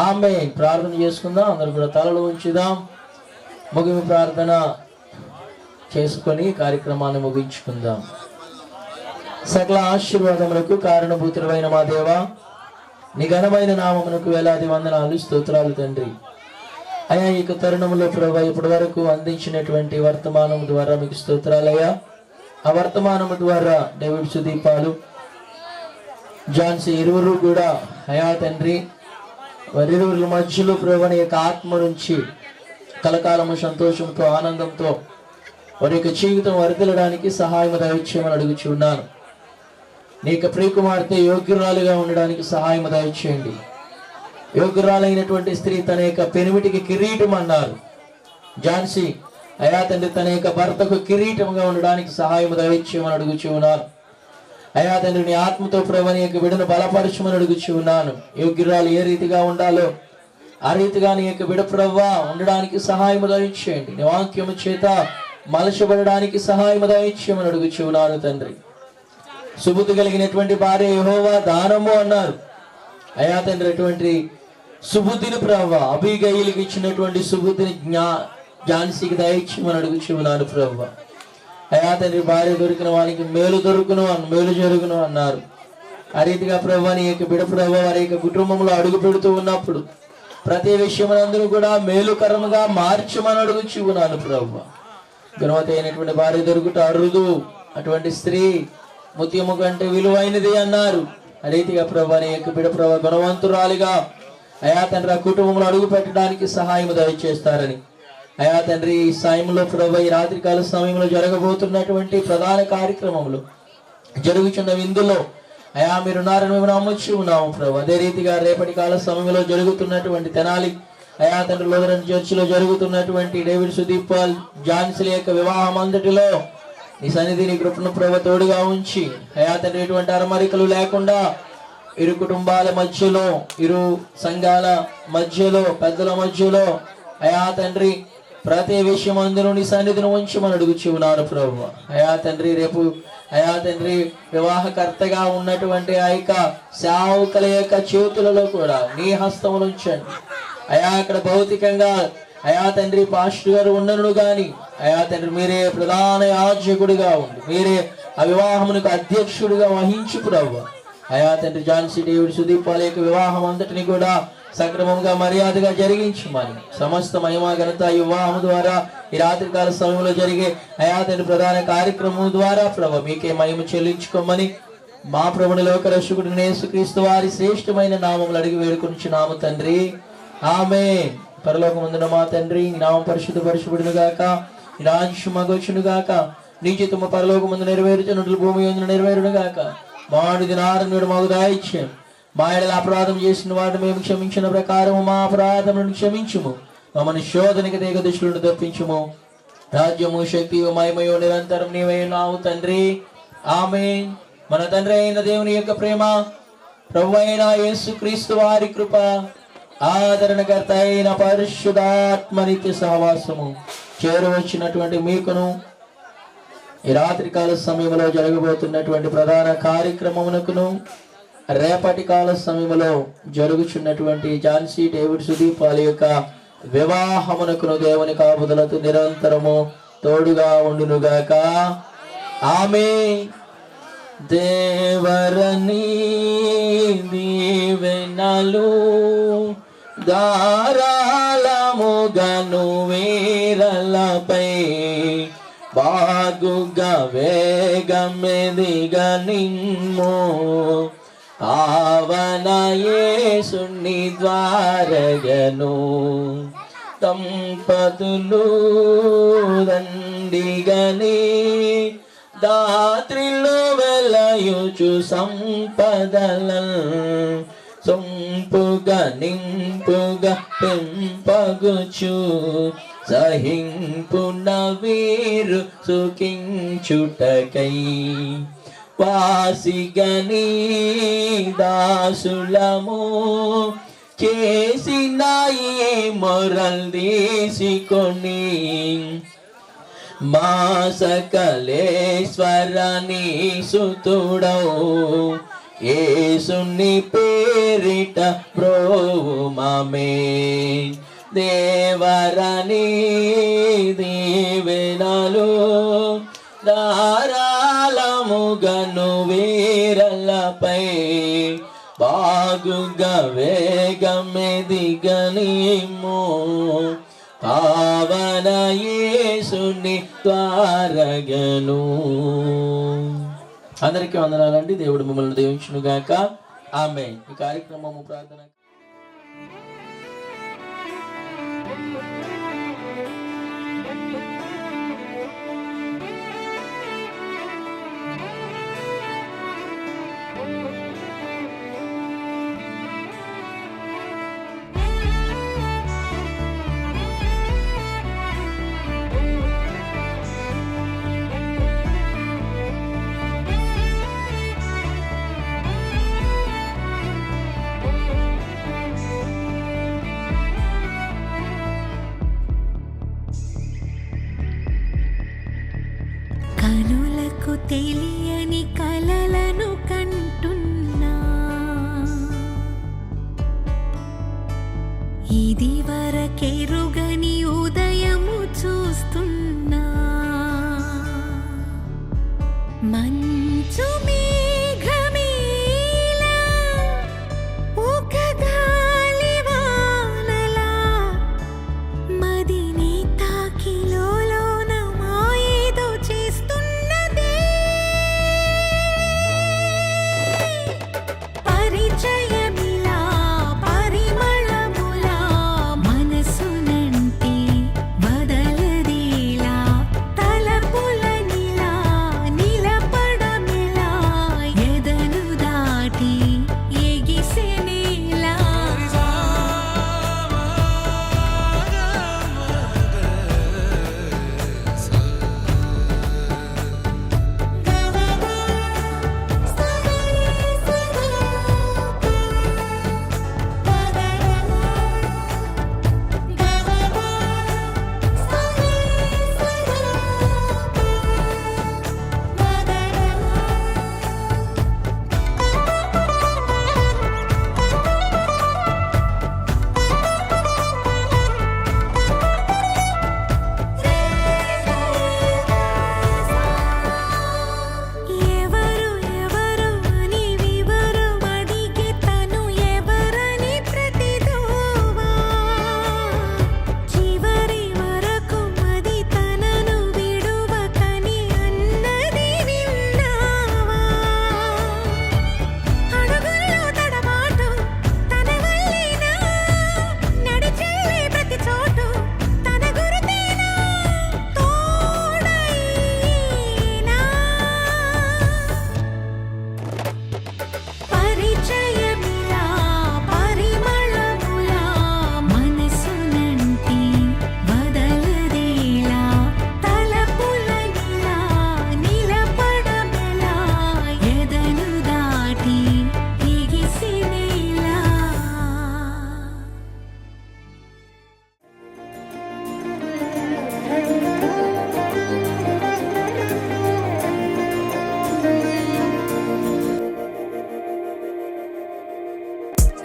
ఆమేన్. ప్రార్థన చేసుకుందాం. అందరూ కూడా తలలు ఉంచుదాం. ముగింపు ప్రార్థన చేసుకొని కార్యక్రమాన్ని ముగించుకుందాం. సకల ఆశీర్వాదములకు కారణభూతుడైన మా దేవ, నీ ఘనమైన నామమునకు వేలాది వందనాలు, స్తోత్రాలు తండ్రి. అయ్యా, ఈ తరుణంలో ప్రభు ఇప్పటి వరకు అందించినటువంటి వర్తమానము ద్వారా మీకు స్తోత్రాలయ్యా. ఆ వర్తమానము ద్వారా డేవిడ్, సుదీపాలు, ఝాన్సీ ఇరువురు కూడా అయా తండ్రి వారిరువుల మధ్యలో ప్రభు యొక్క ఆత్మ నుంచి కలకాలము సంతోషంతో, ఆనందంతో వారి యొక్క జీవితం వర్ధిల్లడానికి సహాయం దయచేయమని అడుగుచున్నాను. నీ యొక్క ప్రియకుమార్తె యోగ్యురాలుగా ఉండడానికి సహాయం దయచేయండి. యోగ్యురాలైనటువంటి స్త్రీ తన యొక్క పెనిమిటికి కిరీటం అన్నారు. ఝాన్సీ అయా తండ్రి తన యొక్క భర్తకు కిరీటంగా ఉండడానికి సహాయం దయచేయమని అడుగుచున్నాను. అయా తండ్రి నీ ఆత్మతో ప్రభు నీ యొక్క బిడ్డను బలపరచమని అడుగుచున్నాను. యోగ్యురాలు ఏ రీతిగా ఉండాలో ఆ రీతిగా నీ యొక్క బిడ్డ ప్రభు ఉండడానికి సహాయం దయచేయండి. నీ వాక్యము చేత మలచబడడానికి సహాయం దయచేయమని అడుగుచున్నాను తండ్రి. సుబుద్ధి కలిగినటువంటి భార్య యెహోవా దానము అన్నారు. అయా తండ్రి అటువంటి సుబుద్ధిని ప్రభు అబీగయిలుకి ఇచ్చినటువంటి సుబుద్ధిని ఝాన్సీకి దయచేయమని అడుగుచున్నాను ప్రభు. అయా తండ్రి భార్య దొరికిన వానికి మేలు జరుగును అన్నారు. ఆ రీతిగా ప్రభు నీ యొక్క బిడ్డ ప్రభు వారి యొక్క కుటుంబంలో అడుగు పెడుతూ ఉన్నప్పుడు ప్రతి విషయం అందరూ కూడా మేలుకరముగా మార్చమని అడుగుచున్నాను ప్రభు. గుణవతి అయినటువంటి భార్య దొరుకుట అరుదు, అటువంటి స్త్రీ ముత్యము కంటే విలువైనది అన్నారు. ఆ రీతిగా ప్రభు నీ యొక్క బిడ్డ ప్రభు గుణవంతురాలిగా అయా తండ్రి ఆ కుటుంబంలో అడుగు పెట్టడానికి సహాయం దయచేస్తారని అయా తండ్రి ఈ సమయంలో ప్రభు ఈ రాత్రికాల సమయంలో జరగబోతున్నటువంటి ప్రధాన కార్యక్రమంలో జరుగుతున్న విందులో అయా మీరున్నారని మేము నమ్మొచ్చు ఉన్నాము ప్రభు. అదే రీతిగా రేపటి కాల సమయంలో జరుగుతున్నటువంటి తెనాలి అయా తండ్రి లూథరన్ చర్చిలో జరుగుతున్నటువంటి డేవిడ్, సుదీప్ పాల్, ఝాన్సీ యొక్క వివాహం అంతటిలో నీ సన్నిధి నీ కృపను ప్రభు తోడుగా ఉంచి అయా తండ్రి ఎటువంటి అరమరికలు లేకుండా ఇరు కుటుంబాల మధ్యలో, ఇరు సంఘాల మధ్యలో, పెద్దల మధ్యలో అయా తండ్రి ప్రతి విషయం అందరూ నీ సన్నిధిని ఉంచమని అడుగుచున్నాను ప్రభు. అయా తండ్రి రేపు అయా తండ్రి వివాహకర్తగా ఉన్నటువంటి ఆ యొక్క సేవకుల యొక్క చేతులలో కూడా నీ హస్తములు ఉంచండి అయా. అక్కడ భౌతికంగా అయా తండ్రి పాస్టర్ గారు ఉండను గాని అయా తండ్రి మీరే ప్రధాన యాజకుడిగా ఉండి మీరే ఆ వివాహమునకు అధ్యక్షుడిగా వహించు ప్రభు. అయా తండ్రి ఝాన్సీ, డేవిడ్, సుదీప్ పాల్ యొక్క వివాహం అంతటిని కూడా సక్రమంగా మర్యాదగా జరిగించమని సమస్త మహిమా ఘనత ఈ వివాహం ద్వారా ఈ రాత్రికాల సమయంలో జరిగే అయా తండ్రి ప్రధాన కార్యక్రమం ద్వారా ప్రభు మీకే మహిమ చెల్లించుకోమని మా ప్రభుని లోకరక్షకుడు యేసుక్రీస్తు వారి శ్రేష్టమైన నామములు అడిగి వేడుకొనిచున్నాము తండ్రి. ఆమేన్. పరలోకమందున మా తండ్రి నీ నామం పరిశుద్ధపరచబడును గాక, నీ రాజ్యం మగొచ్చును గాక, నీ చిత్తము పరలోకమందు నెరవేరుచున్నట్లు భూమి యందు నెరవేరును గాక. మాడు దినారనుడు మాకు దయచేయం. మా ఎడల అపరాధం చేసిన వాటిని మేము క్షమించిన ప్రకారము మా అపరాధములను క్షమించుము. మమ్మల్ని శోధనకి దేగ దుష్టులను తప్పించుము. రాజ్యము, శక్తియు, మహిమయు నిరంతరం నీవే ఉన్నావు తండ్రి. ఆమేన్. మన తండ్రి అయిన దేవుని యొక్క ప్రేమ, ప్రభువైన అయిన యేసుక్రీస్తు వారి కృప, ఆదరణకర్త అయిన పరిశుద్ధాత్మ నిత్య సహవాసము చేరువచ్చినటువంటి మీకును ఈ రాత్రికాల సమయంలో జరగబోతున్నటువంటి ప్రధాన కార్యక్రమమునకును రేపటి కాల సమయంలో జరుగుచున్నటువంటి ఝాన్సీ, డేవిడ్, సుదీప్ పాల్ యొక్క వివాహమునకును దేవుని కాపుదలతో నిరంతరము తోడుగా ఉండునుగాక. ఆమేన్. దేవరని దీవెనలు ధారాళముగను వీరలపై బాగుగా వేగమెదిగా నిమ్ము ఆవన యేసుని ద్వారగను దంపతులు దండిగని దాత్రిలో వెలయుచు సంపదలన్ సొంపుగా నింపుగా పెంపగుచు సహింపున వీరు సుఖించుటకై వాసిగని దాసులము చేసిన ఈ మొరల్ తీసుకొని మా సకలేశ్వరని సుతుడవు యేసుని పేరిట ప్రోమమే దేవరని దీవెనలు ధారాళముగను వీరలపై బాగుగా వేగమెదిగనిమో పావన యేసుని ద్వారగను. అందరికీ వందనాలండి. దేవుడు మిమ్మల్ని దీవించును గాక. ఆమేన్. ఈ కార్యక్రమము ప్రార్థన కనులకు తెలియని కలలను కంటున్నా ఇది వరకెరుగని ఉదయము చూస్తున్నా మంచు మేఘమేలా ఒక గాలివానలా మదిని తాకిలోన మాయేదో చేస్తున్నదే పరిచయమిలా పరిమళములా మనసునంటే వదలదేలా తలపులనిలా నిలపడమిలా ఎదను దాటి ఎగిసెనేలా ఎవరు ఎవరు అని వివరం అడిగే తను ఎవరని ప్రతిదోవా చివరి వరకు అది తనను విడువకని అన్నది విన్నావా అడుగుల్లో తడబాటు తన వల్లేనా నడిచే ప్రతి చోటు తన గురుతేనా తోడైనా పరిచయమిలా పరిమళములా మనసునంటే వదలదేలా తలపులనిలా నిలపడమెలా ఎదను దాటి ఎగిసినేలా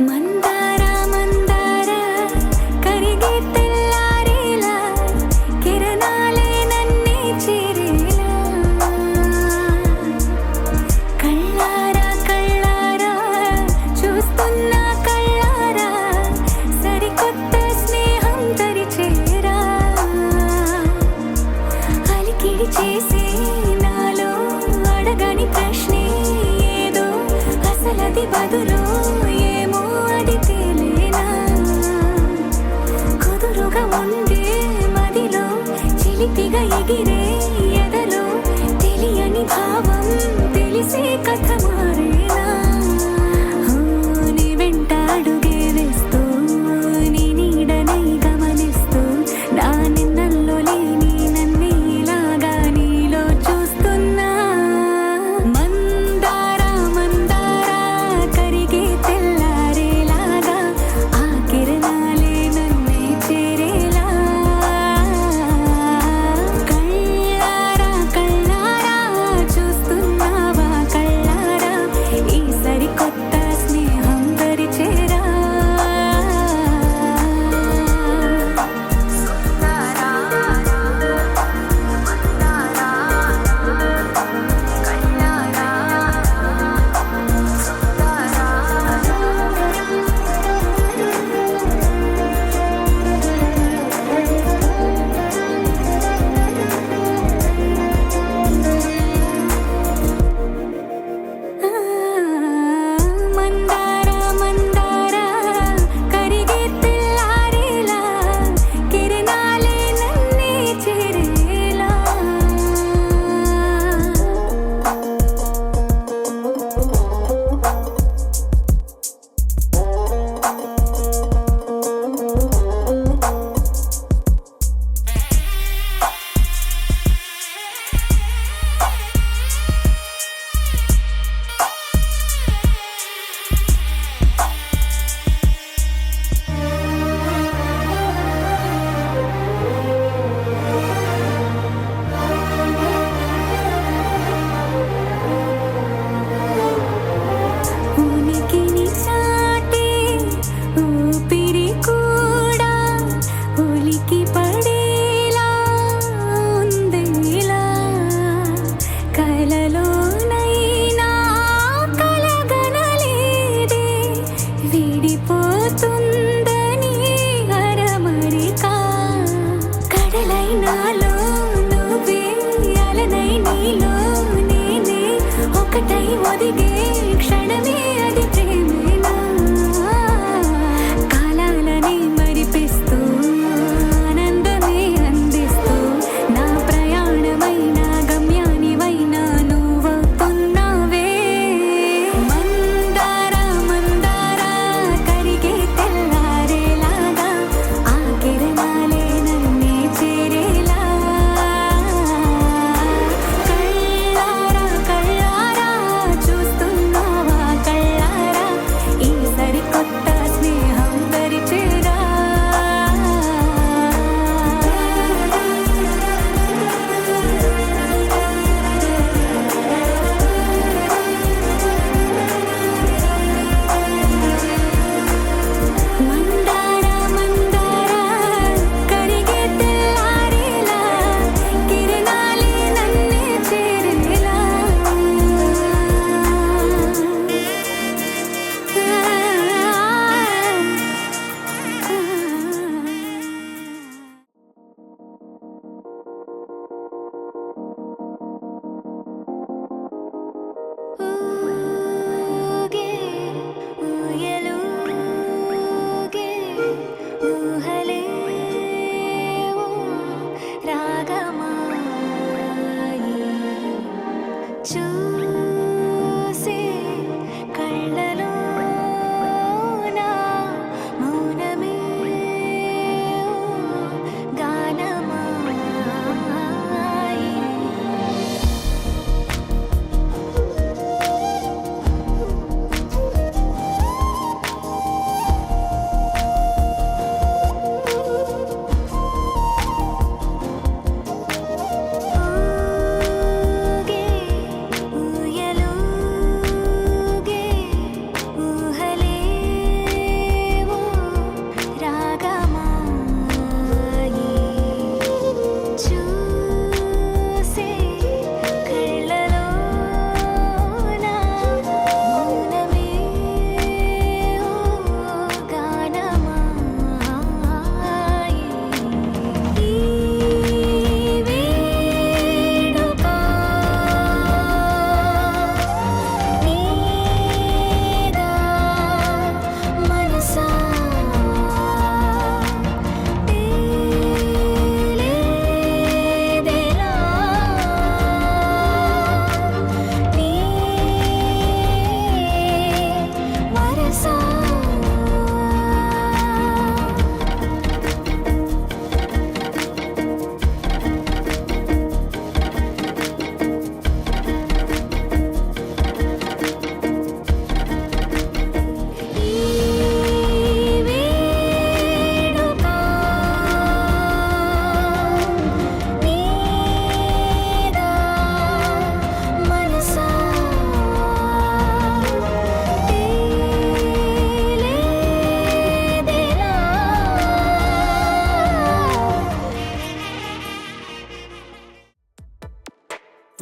మందార మందార కరిగే తెల్లారేలా కిరణాలే నన్నే చేరేలా కళ్ళారా కళ్ళారా చూస్తున్నా కళ్ళారా సరికొత్త స్నేహం తరిచేరా అలికిడి చేసే నాలో అడగని ప్రశ్నే ఏదో అసలది బదులు ఏమో అది తేలేనా కుదురుగా ఉండే మదిలో చిలిపిగా ఎగిరే ఎదలో తెలియని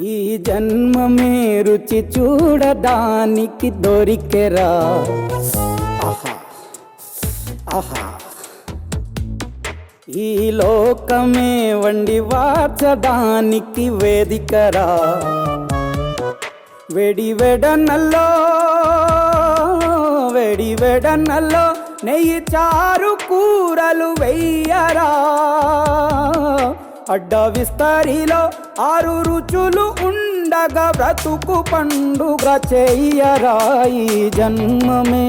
ఈ జన్మమే రుచి చూడడానికి దొరికెరా. ఆహా ఆహా, ఈ లోకమే వండి వార్చడానికి వేదికరా. వేడి వెడనల్లో నెయ్యి చారు కూరలు వెయ్యరా. అడ్డ విస్తరిలో 6 రుచులు ఉండగా బ్రతుకు పండుగ చెయ్యరా. ఈ జన్మమే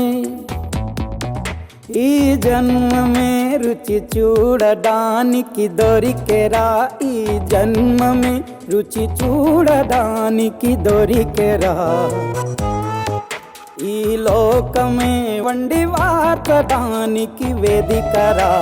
రుచి చూడడానికి దొరికెరా. ఈ జన్మమే రుచి చూడడానికి దొరికెరా. ఈ లోకమే వండి వార్చడానికి వేదికరా.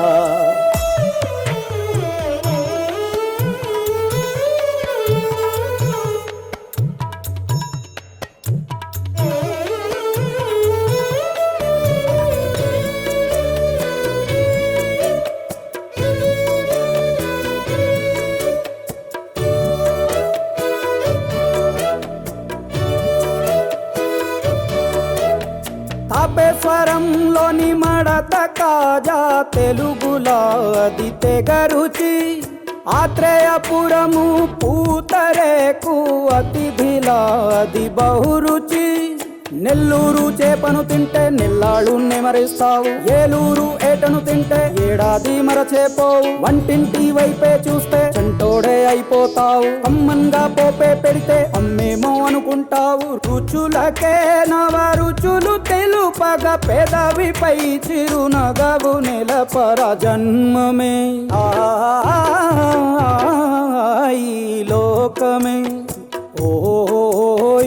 తాపేశ్వరంలోని మడత కాజా తెలుగులో అది తెగ రుచి. ఆత్రేయపురము పూతరేకు అతిథిలా అది బహురుచి. నెల్లూరు చేపను తింటే నెల్లాళ్ళు నెమరిస్తావు. ఏలూరు ఏటను తింటే ఏడాది మరచేపోవు. వంటింటి వైపే చూస్తే చంటోడే అయిపోతావు. అమ్మంగా పోపే పెడితే అమ్మేమో అనుకుంటావు. రుచులకే నవ రుచులు తెలుపగా పెదవిపై చిరునగవు నెలపర. జన్మమే ఈ లోకమే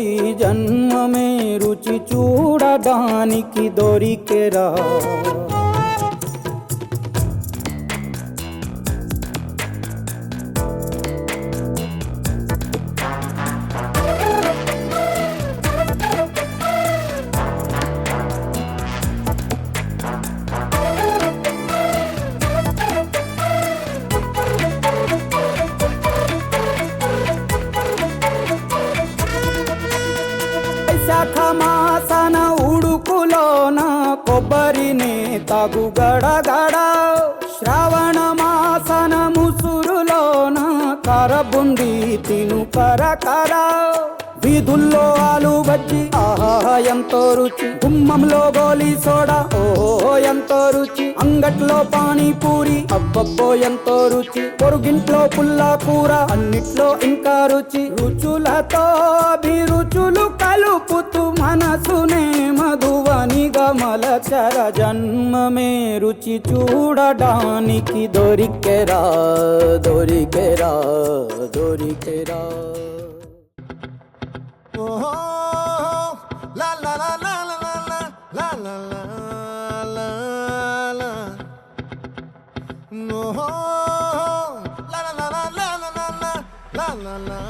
ఈ జన్మమే రుచి చూడడానికి దొరికెరా. శాఖమాసన ఉడుకులోన కొబ్బరిని తాగు గడగడ. శ్రావణ మాసన ముసురులోన కరబుంది తిను కరకర. వీధుల్లో ఆలు బజ్జి ఆహా ఎంతో రుచి. గుమ్మంలో గోలీ సోడా ఓహో ఎంతో రుచి. అంగట్లో పానీపూరి అబ్బబ్బో ఎంతో రుచి. పొరుగింట్లో పుల్లా కూర అన్నిట్లో ఇంకా రుచి. రుచులతో అభిరుచులు కలుపుతూ మనసునే మధువనిగా మలచర. జన్మమే రుచి చూడడానికి దొరికెరా దొరికెరా దొరికెరా. Oh, la la la la la la la la la la. No, la la la la la la la la la la.